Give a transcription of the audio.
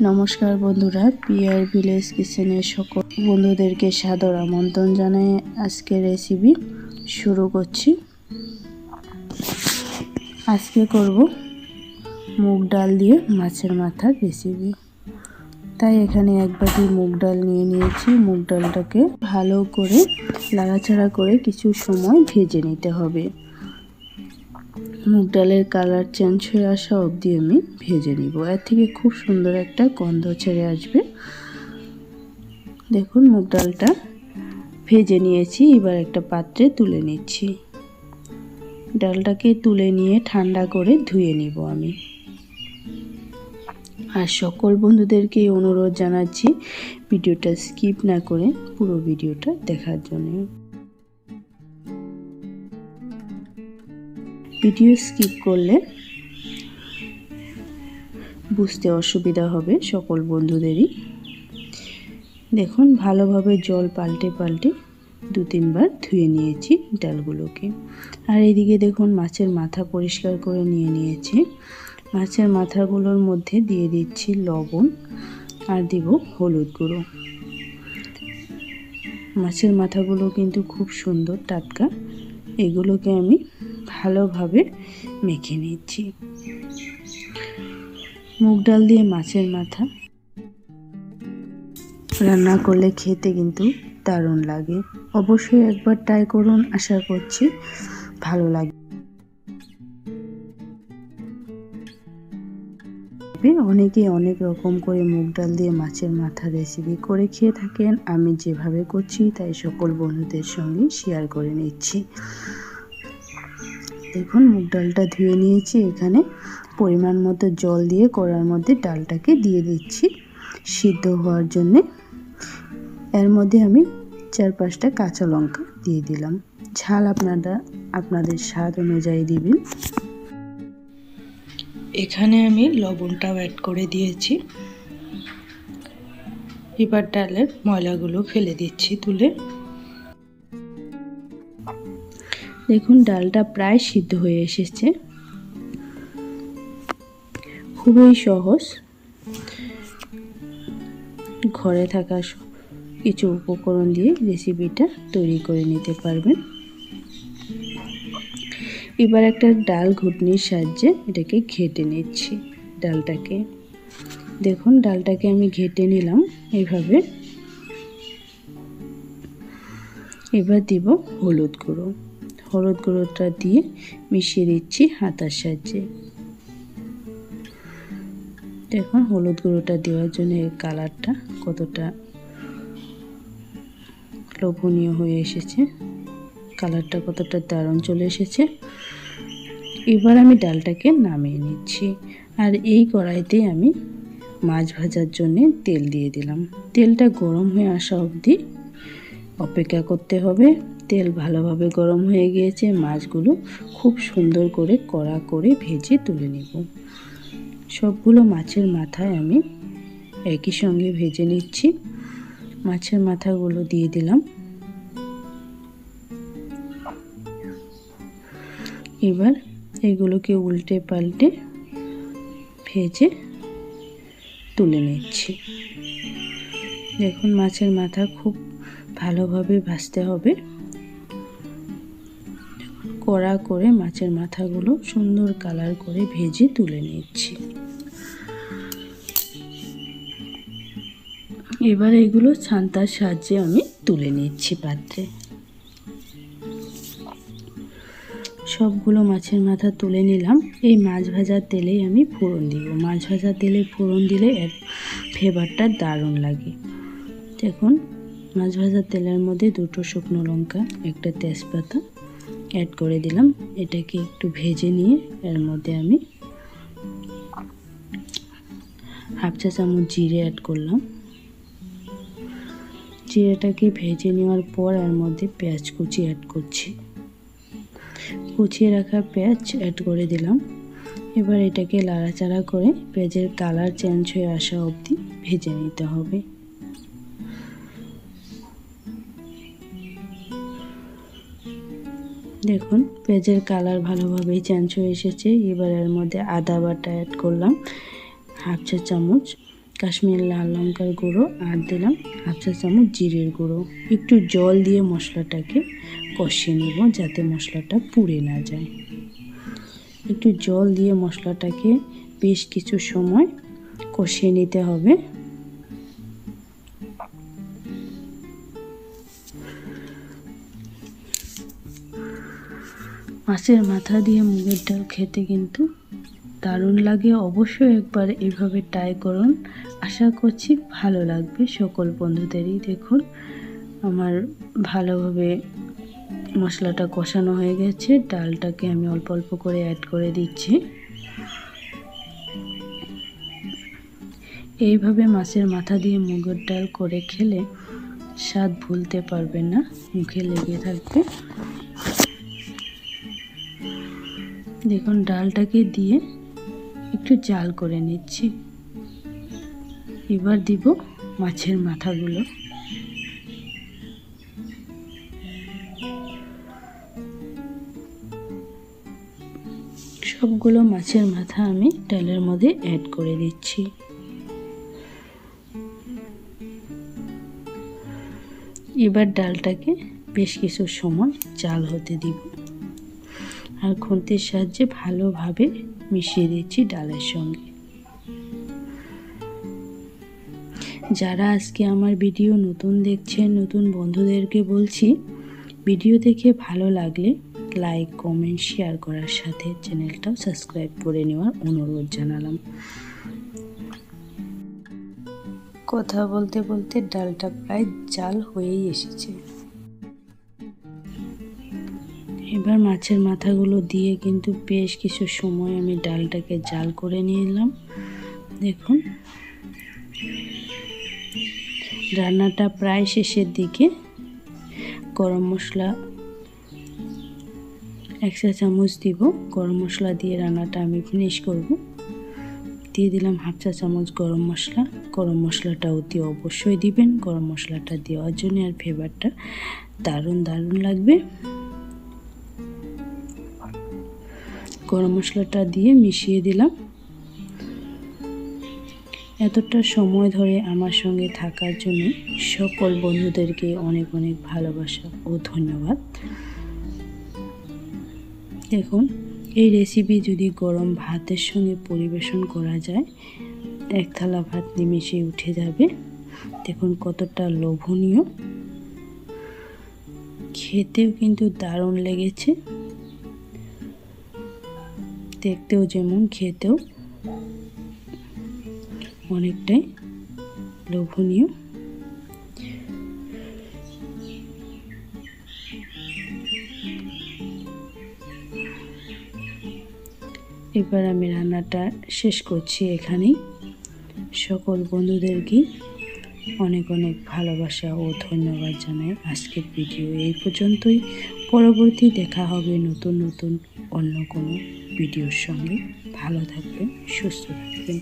নমস্কার বন্ধুরা, PR village কিচেনে সকল বন্ধুদেরকে সাদর আমন্ত্রণ জানাই। আজকে রেসিপি শুরু করছি। আজকে করব মুগ ডাল দিয়ে মাছের মাথার রেসিপি। তাই এখানে এক বাটি মুগ ডাল নিয়ে নিয়েছি। মুগ ডালটাকে ভালো করে নাড়াচাড়া করে কিছু সময় ভেজে নিতে হবে। মুগ ডালের কালার চেঞ্জ হয়ে আসা অবধি আমি ভেজে নিব। এর থেকে খুব সুন্দর একটা গন্ধ ছেড়ে আসবে। দেখুন মুগ ডালটা ভেজে নিয়েছি। এবার একটা পাত্রে তুলে নিচ্ছি। ডালটাকে তুলে নিয়ে ঠান্ডা করে ধুয়ে নিব আমি। আর সকল বন্ধুদেরকে অনুরোধ জানাচ্ছি ভিডিওটা স্কিপ না করে পুরো ভিডিওটা দেখার জন্য। ভিডিও স্কিপ করলে বুঝতে অসুবিধা হবে সকল বন্ধুদেরই। দেখুন ভালোভাবে জল পাল্টে পাল্টে 2-3 বার ধুয়ে নিয়েছি ডালগুলোকে। আর এইদিকে দেখুন মাছের মাথা পরিষ্কার করে নিয়ে নিয়েছি। মাছের মাথাগুলোর মধ্যে দিয়ে দিচ্ছি লবণ আর দেব হলুদ গুঁড়ো। মাছের মাথাগুলো কিন্তু খুব সুন্দর টাটকা। এগুলোকে আমি ভালোভাবে মেখে নিচ্ছি। মুগ ডাল দিয়ে মাছের মাথা রান্না করলে খেতে কিন্তু দারুণ লাগে। অবশ্যই একবার ট্রাই করুন, আশা করছি ভালো লাগবে। অনেকে অনেক রকম করে মুগ ডাল দিয়ে মাছের মাথা রেসিপি করে খেয়ে থাকেন। আমি যেভাবে করছি তাই সকল বন্ধুদের সঙ্গে শেয়ার করে নিচ্ছি। দেখুন মুগ ডালটা ধুয়ে নিয়েছি। এখানে পরিমাণ মতো জল দিয়ে কড়ার মধ্যে ডালটাকে দিয়ে দিচ্ছি সিদ্ধ হওয়ার জন্যে। এর মধ্যে আমি 4-5টা কাঁচা লঙ্কা দিয়ে দিলাম। ঝাল আপনাদের স্বাদ অনুযায়ী দিবেন। এখানে আমি লবণটাও অ্যাড করে দিয়েছি। এবার ডালের ময়লাগুলো ফেলে দিচ্ছি তুলে। দেখুন ডালটা প্রায় সিদ্ধ হয়ে এসেছে। খুবই সহজ, ঘরে থাকা কিছু উপকরণ দিয়ে রেসিপিটা তৈরি করে নিতে পারবেন। এবার একটা ডাল ঘুটনির সাহায্যে এটাকে ঘেটে নিচ্ছি ডালটাকে। দেখুন ডালটাকে আমি ঘেটে নিলাম এইভাবে। এবার দিব হলুদ গুঁড়ো। হলুদ গুঁড়োটা দিয়ে মিশিয়ে দিচ্ছি হাতার সাহায্যে। দেখুন হলুদ গুঁড়োটা দেওয়ার জন্য এর কালারটা কতটা লোভনীয় হয়ে এসেছে, কালারটা কতটা দারুণ চলে এসেছে। এবার আমি ডালটাকে নামিয়ে নিচ্ছি। আর এই কড়াইতে আমি মাছ ভাজার জন্য তেল দিয়ে দিলাম। তেলটা গরম হয়ে আসা অবধি অপেক্ষা করতে হবে। তেল ভালোভাবে গরম হয়ে গিয়েছে। মাছগুলো খুব সুন্দর করে কড়া করে ভেজে তুলে নেব। সবগুলো মাছের মাথায় আমি একই সঙ্গে ভেজে নিচ্ছি। মাছের মাথাগুলো দিয়ে দিলাম। এবার এগুলোকে উল্টে পাল্টে ভেজে তুলে নিচ্ছি। দেখুন মাছের মাথা খুব ভালোভাবে ভাজতে হবে। কড়া করে মাছের মাথাগুলো সুন্দর কালার করে ভেজে তুলে নিচ্ছি। এবার এগুলো ছান্তার সাহায্যে আমি তুলে নিচ্ছি পাত্রে। সবগুলো মাছের মাথা তুলে নিলাম। এই মাছ ভাজার তেলেই আমি ফোড়ন দিব। মাছ ভাজার তেলে ফোড়ন দিলে এর ফ্লেভারটা দারুণ লাগে। দেখুন মাছ ভাজার তেলের মধ্যে 2টো শুকনো লঙ্কা, একটা তেজপাতা অ্যাড করে দিলাম। এটাকে একটু ভেজে নিয়ে এর মধ্যে আমি 1/2 চা চামচ জিরে অ্যাড করলাম। জিরেটাকে ভেজে নেওয়ার পর এর মধ্যে পেঁয়াজ কুচি অ্যাড করছি। কুচিয়ে রাখা পেঁয়াজ অ্যাড করে দিলাম। এবার এটাকে নাড়াচাড়া করে পেঁয়াজের কালার চেঞ্জ হয়ে আসা অবধি ভেজে নিতে হবে। দেখুন পেঁয়াজের কালার ভালোভাবেই চেঞ্জ হয়ে এসেছে। এবার এর মধ্যে আদা বাটা অ্যাড করলাম 1/2 চা চামচ, কাশ্মীরি লাল লঙ্কার গুঁড়ো আর দিলাম হাফ চা চামচ জিরের গুঁড়ো। একটু জল দিয়ে মশলাটাকে কষিয়ে নেব যাতে মশলাটা পুড়ে না যায়। একটু জল দিয়ে মশলাটাকে বেশ কিছু সময় কষিয়ে নিতে হবে। মাছের মাথা দিয়ে মুগের ডাল খেতে কিন্তু দারুণ লাগে। অবশ্যই একবার এভাবে ট্রাই করুন, আশা করছি ভালো লাগবে সকল বন্ধুদেরই। দেখুন আমার ভালোভাবে মশলাটা কষানো হয়ে গেছে। ডালটাকে আমি অল্প অল্প করে অ্যাড করে দিচ্ছি। এইভাবে মাছের মাথা দিয়ে মুগের ডাল করে খেলে স্বাদ ভুলতে পারবেন না, মুখে লেগে থাকবে। দেখুন ডালটাকে দিয়ে একটু জাল করে নিচ্ছি। এবার দিব মাছের মাথাগুলো। সবগুলো মাছের মাথা আমি ডালের মধ্যে অ্যাড করে দিচ্ছি। এবার ডালটাকে বেশ কিছু সময় জাল হতে দিব আর খুন্তির সাহায্যে ভালোভাবে মিশিয়ে দিচ্ছি ডালের সঙ্গে। যারা আজকে আমার ভিডিও নতুন দেখছেন, নতুন বন্ধুদেরকে বলছি ভিডিও দেখে ভালো লাগলে লাইক কমেন্ট শেয়ার করার সাথে চ্যানেলটাও সাবস্ক্রাইব করে নেওয়ার অনুরোধ জানালাম। কথা বলতে বলতে ডালটা প্রায় জাল হয়েই এসেছে। এবার মাছের মাথাগুলো দিয়ে কিন্তু বেশ কিছু সময় আমি ডালটাকে জাল করে নিলাম। দেখুন রান্নাটা প্রায় শেষের দিকে। গরম মশলা 1 চা চামচ দিব। গরম মশলা দিয়ে রান্নাটা আমি ফিনিশ করব। দিয়ে দিলাম হাফ চা চামচ গরম মশলা। গরম মশলাটা অতি অবশ্যই দিবেন। গরম মশলাটা দেওয়ার জন্য আর ফ্লেভারটা দারুণ দারুণ লাগবে। গরম মশলাটা দিয়ে মিশিয়ে দিলাম। এতটা সময় ধরে আমার সঙ্গে থাকার জন্য সকল বন্ধুদেরকে অনেক অনেক ভালোবাসা ও ধন্যবাদ। দেখুন এই রেসিপি যদি গরম ভাতের সঙ্গে পরিবেশন করা যায়, এক থালা ভাত নিমেষে উঠে যাবে। দেখুন কতটা লোভনীয়, খেতেও কিন্তু দারুণ লেগেছে। দেখতেও যেমন খেতেও অনেকটাই লোভনীয়। এবার আমি রান্নাটা শেষ করছি এখানেই। সকল বন্ধুদেরকে অনেক অনেক ভালোবাসা ও ধন্যবাদ জানাই। আজকের ভিডিও এই পর্যন্তই। পরবর্তী দেখা হবে নতুন নতুন অন্য কোনো ভিডিওর সঙ্গে। ভালো থাকবেন, সুস্থ থাকবেন।